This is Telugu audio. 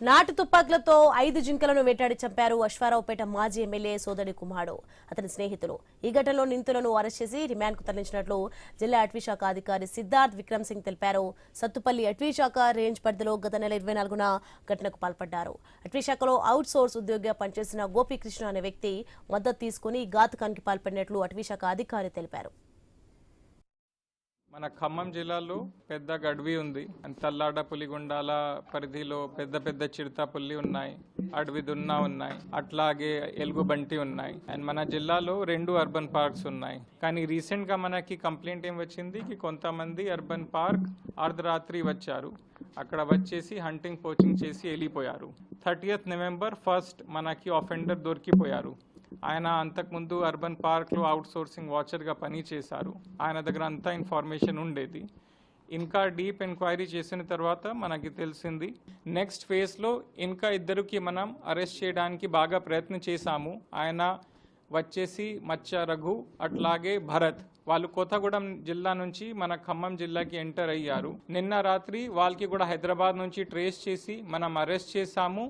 నాటు తుపాకులతో 5 జింకలను వేటాడి చంపారు అశ్వారావుపేట మాజీ ఎమ్మెల్యే సోదరి కుమారుడు అతని స్నేహితులు. ఈ ఘటనలో నిందితులను అరెస్ట్ చేసి రిమాండ్ కు తరలించినట్లు జిల్లా అటవీశాఖ అధికారి సిద్ధార్థ్ విక్రమ్ సింగ్ తెలిపారు. సత్తుపల్లి అటవీశాఖ రేంజ్ పరిధిలో గత నెల 24న ఘటనకు పాల్పడ్డారు. అటవీశాఖలో అవుట్ సోర్స్ ఉద్యోగిగా పనిచేసిన గోపీకృష్ణ అనే వ్యక్తి మద్దతు తీసుకుని ఘాతుకానికి పాల్పడినట్లు అటవీశాఖ అధికారి తెలిపారు. మన ఖమ్మం జిల్లాలో పెద్ద గడ్వి ఉంది. తల్లాడ పులిగుండాల పరిధిలో పెద్ద పెద్ద చిరుతపుల్లి ఉన్నాయి, అడవి దున్నా ఉన్నాయి, అట్లాగే ఎలుగుబంటి ఉన్నాయి. అండ్ మన జిల్లాలో 2 అర్బన్ పార్క్స్ ఉన్నాయి. కానీ రీసెంట్ గా మనకి కంప్లైంట్ ఏం వచ్చింది కి కొంతమంది అర్బన్ పార్క్ అర్ధరాత్రి వచ్చారు, అక్కడ వచ్చేసి హంటింగ్ పోచింగ్ చేసి వెళ్ళిపోయారు. 30th నవంబర్ 1st మనకి ఆఫెండర్ దొరికిపోయారు. ఆయన అంతకుముందు అర్బన్ పార్క్లో అవుట్ సోర్సింగ్ వాచర్గా పని చేశారు. ఆయన దగ్గర అంతా ఇన్ఫర్మేషన్ ఉండేది. ఇంకా డీప్ ఎంక్వైరీ చేసిన తర్వాత మనకి తెలిసింది నెక్స్ట్ ఫేజ్లో ఇంకా ఇద్దరికి మనం అరెస్ట్ చేయడానికి బాగా ప్రయత్నం చేశాము. ఆయన వచ్చేసి మచ్చ రఘు అట్లాగే భరత్. వాళ్ళు కొత్తగూడెం జిల్లా నుంచి మన ఖమ్మం జిల్లాకి ఎంటర్ అయ్యారు. నిన్న రాత్రి వాళ్ళకి కూడా హైదరాబాద్ నుంచి ట్రేస్ చేసి మనం అరెస్ట్ చేశాము.